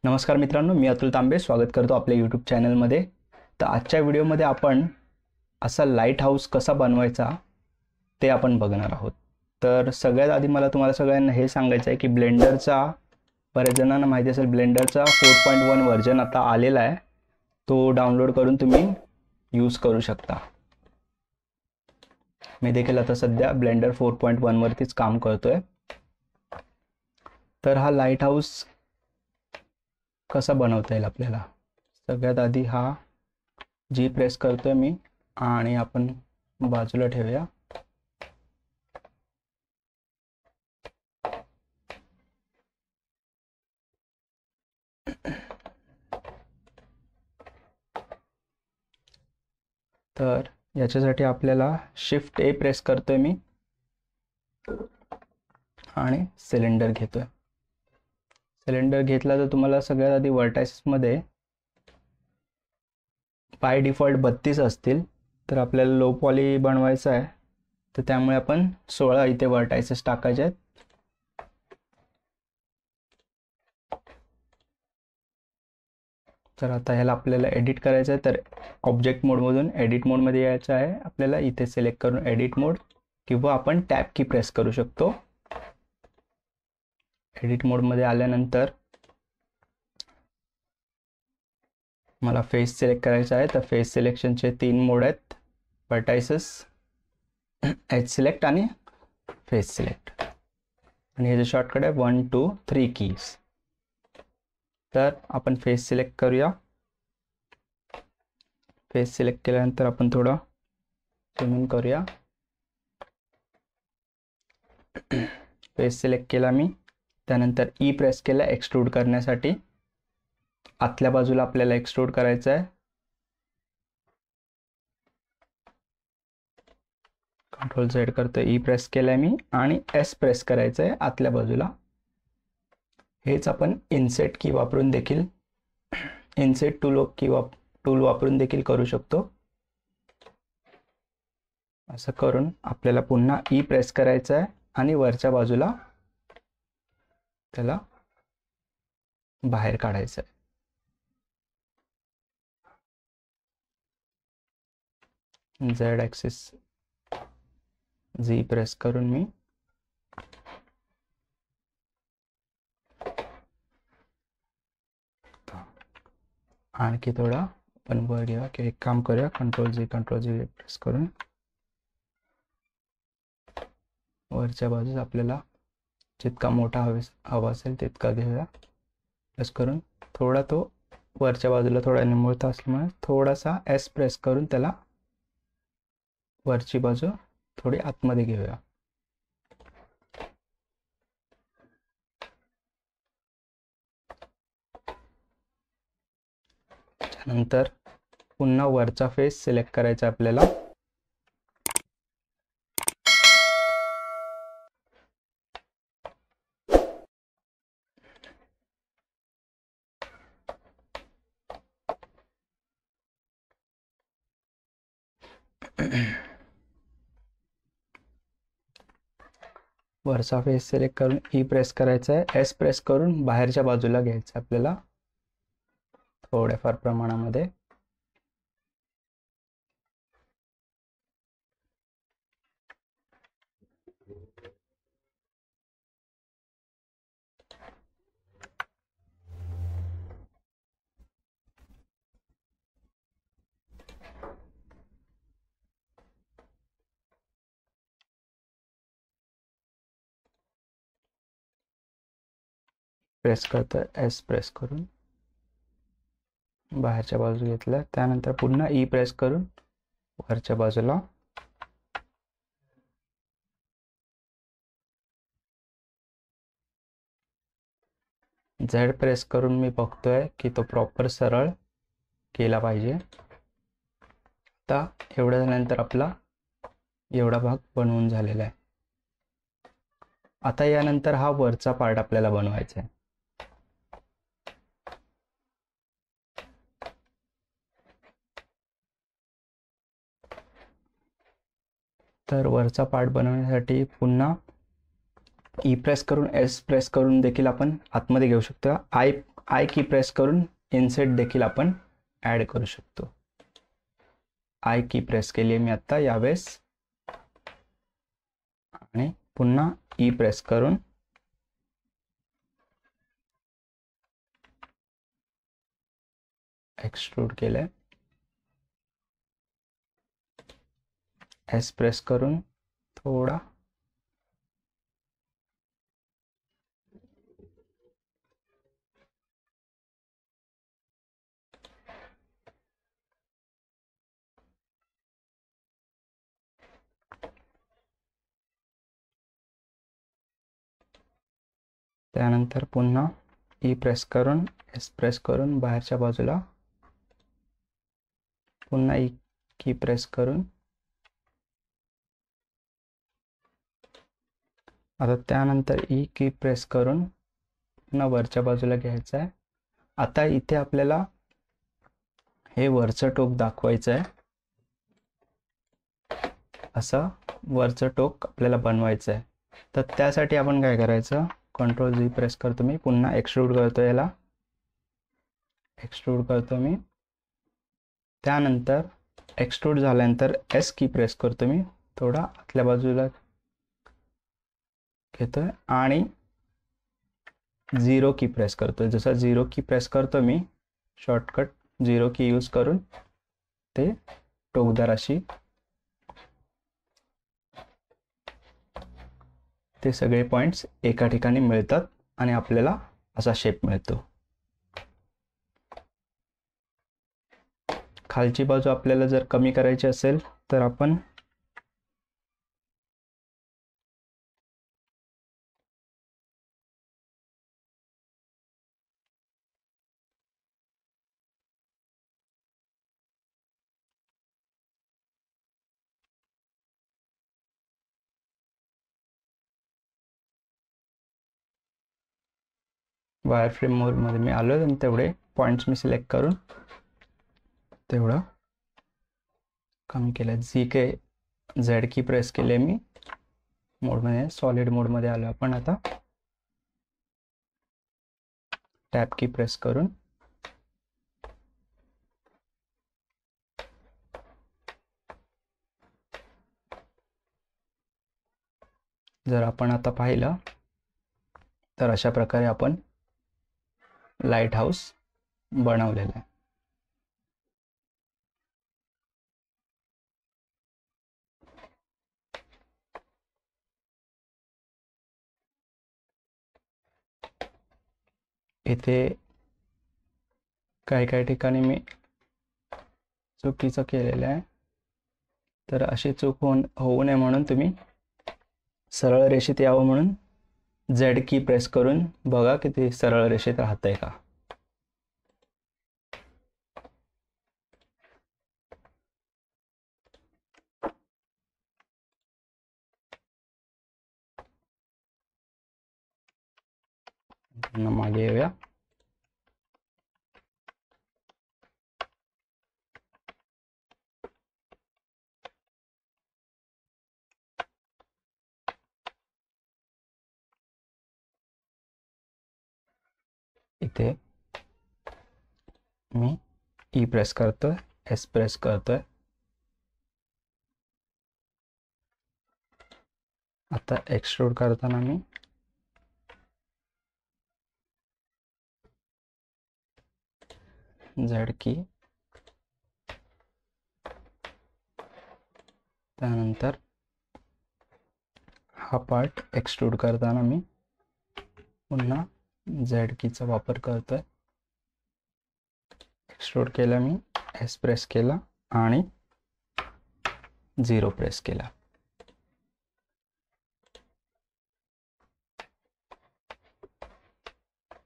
नमस्कार मित्रांनो, मी अतुल तांबे स्वागत करतो आपल्या यूट्यूब चॅनलमध्ये. तर आजच्या व्हिडिओमध्ये आपण असा लाईट हाऊस कसा बनवायचा ते आपण बघणार आहोत. तर सगळ्यात आधी मला तुम्हाला सगळ्यांना हे सांगायचं आहे की ब्लेंडरचा, बऱ्याच जणांना माहिती असेल, ब्लेंडरचा 4.1 व्हर्जन आता आलेला आहे. तो डाउनलोड करून तुम्ही यूज करू शकता. मी देखील आता सध्या ब्लेंडर 4.1 वरतीच काम करतोय. तर हा लाईट हाऊस कसा बनवता येईल आपल्याला, सगळ्यात आधी हा जी प्रेस करतोय मी आणि आपण बाजूला ठेवूया. तर याच्यासाठी आपल्याला शिफ्ट ए प्रेस करतोय मी आणि सिलेंडर घेतोय. सिलेंडर घेतला तर तुम्हाला सगळ्यात आधी वर्टायसेसमध्ये बाय डिफॉल्ट 32 असतील. तर आपल्याला लो पॉली बनवायचं आहे, तर त्यामुळे आपण 16 इथे वर्टायसेस टाकायचे आहेत. तर आता ह्याला आपल्याला एडिट करायचं आहे, तर ऑब्जेक्ट मोडमधून एडिट मोडमध्ये यायचं आहे आपल्याला. इथे सिलेक्ट करून एडिट मोड, किंवा आपण टॅब की प्रेस करू शकतो. एडिट मोडमध्ये आल्यानंतर मला फेस सिलेक्ट करायचा आहे. तर फेस सिलेक्शनचे 3 मोड आहेत: वर्टायसेस, एज सिलेक्ट आणि फेस सिलेक्ट. आणि हे जे शॉर्टकट आहे 1 2 3 कीज. तर आपण फेस सिलेक्ट करूया. फेस सिलेक्ट केल्यानंतर आपण थोडं झूम इन करूया. फेस सिलेक्ट केला मी, त्यानंतर ई प्रेस केला एक्सट्रूड करण्यासाठी. आतल्या बाजूला आपल्याला एक्सट्रूड करायचं आहे. कंट्रोल झेड करतो, ई प्रेस केलाय मी, आणि एस प्रेस करायचं आहे आतल्या बाजूला. हेच आपण इन्सेट की वापरून देखील, इन्सेट टूल वापरून देखील करू शकतो. असं करून आपल्याला पुन्हा ई प्रेस करायचं आहे आणि वरच्या बाजूला त्याला बाहेर काढायचं आहे. झेड ॲक्सिस झी प्रेस करून मी आणखी थोडा आपण वर घेऊया, की एक काम करूया, कंट्रोल झी प्रेस करून वरच्या बाजूस आपल्याला जितका मोठा हवा असेल तितका घेऊया. प्रेस करून थोडा तो वरच्या बाजूला थोडा निमुळता असल्यामुळे थोडासा एस प्रेस करून त्याला वरची बाजू थोडी आतमध्ये घेऊया. त्यानंतर पुन्हा वरचा फेस सिलेक्ट करायचा आपल्याला. वरचा फेस सिलेक्ट करून ई प्रेस करायचा आहे. एस प्रेस करून बाहेरच्या बाजूला घ्यायचं आपल्याला थोड्याफार प्रमाणामध्ये. प्रेस करतं, एस प्रेस करून बाहेरच्या बाजू घेतल्या. त्यानंतर पुन्हा ई प्रेस करून वरच्या बाजूला झेड प्रेस करून मी बघतोय की तो प्रॉपर सरळ केला पाहिजे. आता एवढं झाल्यानंतर आपला एवढा भाग बनवून झालेला आहे. आता यानंतर हा वरचा पार्ट आपल्याला बनवायचा आहे. तर वरचा पार्ट बनवण्यासाठी पुन्हा ई प्रेस करून एस प्रेस करून देखील आपण आतमध्ये घेऊ शकतो. आय की प्रेस करून इन्सेट देखील आपण ॲड करू शकतो. आय की प्रेस केली मी आत्ता यावेळेस आणि पुन्हा ई प्रेस करून एक्सट्रूड केलंय. एस प्रेस करून थोडा त्यानंतर पुन्हा ई प्रेस करून एस प्रेस करून बाहेरच्या बाजूला पुन्हा ई की प्रेस करून आता त्यानंतर ई की प्रेस करून पुन्हा वरच्या बाजूला घ्यायचं आहे. आता इथे आपल्याला हे वरचं टोक दाखवायचं आहे. असं वरचं टोक आपल्याला बनवायचं आहे. तर त्यासाठी आपण काय करायचं, कंट्रोल Z प्रेस करतो मी, पुन्हा एक्सट्रूड करतो, याला एक्सट्रूड करतो मी. त्यानंतर एक्सट्रूड झाल्यानंतर एस की प्रेस करतो मी, थोडा आतल्या बाजूला घेतोय आणि 0 की प्रेस करतो. जसं 0 की प्रेस करतो मी, शॉर्टकट 0 की यूज करून ते टोकदार अशी ते सगळे पॉइंट्स एका ठिकाणी मिळतात आणि आपल्याला असा शेप मिळतो. खालची बाजू आपल्याला जर कमी करायची असेल तर आपण वायर फ्रेम मोडमध्ये मी आलो आणि तेवढे पॉईंट्स मी सिलेक्ट करून तेवढं कमी केलं. झेड की प्रेस केले मी मोडमध्ये, सॉलिड मोडमध्ये आलो आपण. आता टॅब की प्रेस करून जर आपण आता पाहिलं तर अशा प्रकारे आपण लाईट हाऊस बनवलेला आहे. इथे काही ठिकाणी मी चुकीचं केलेलं आहे, तर अशी चूक होऊ नये म्हणून तुम्ही सरळ रेषेत यावं म्हणून झेड की प्रेस करून बघा की ते सरळ रेषेत राहतंय का. मागे येऊया. इथे मी ई प्रेस करतोय, एस प्रेस करतोय. आता एक्सट्रूड करताना मी झेड की, त्यानंतर हा पार्ट एक्सट्रूड करताना मी पुन्हा झेड कीचा वापर करतोय. एक्सट्रूड केला मी, एस प्रेस केला आणि 0 प्रेस केला.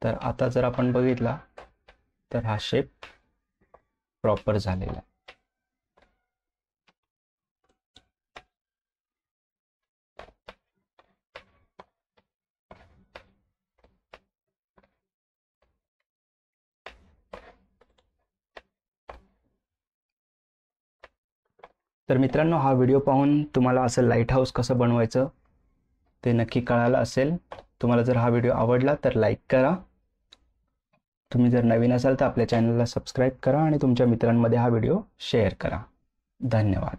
तर आता जर आपण बघितला तर हा शेप प्रॉपर झालेला आहे. तर मित्रांनो, हा व्हिडिओ पाहून तुम्हाला असं लाईट हाऊस कसं बनवायचं ते नक्की कळालं असेल. तुम्हाला जर हा व्हिडिओ आवडला तर लाईक करा, तुम्ही जर नवीन असाल तर आपल्या चॅनलला सबस्क्राईब करा आणि तुमच्या मित्रांमध्ये हा व्हिडिओ शेअर करा. धन्यवाद.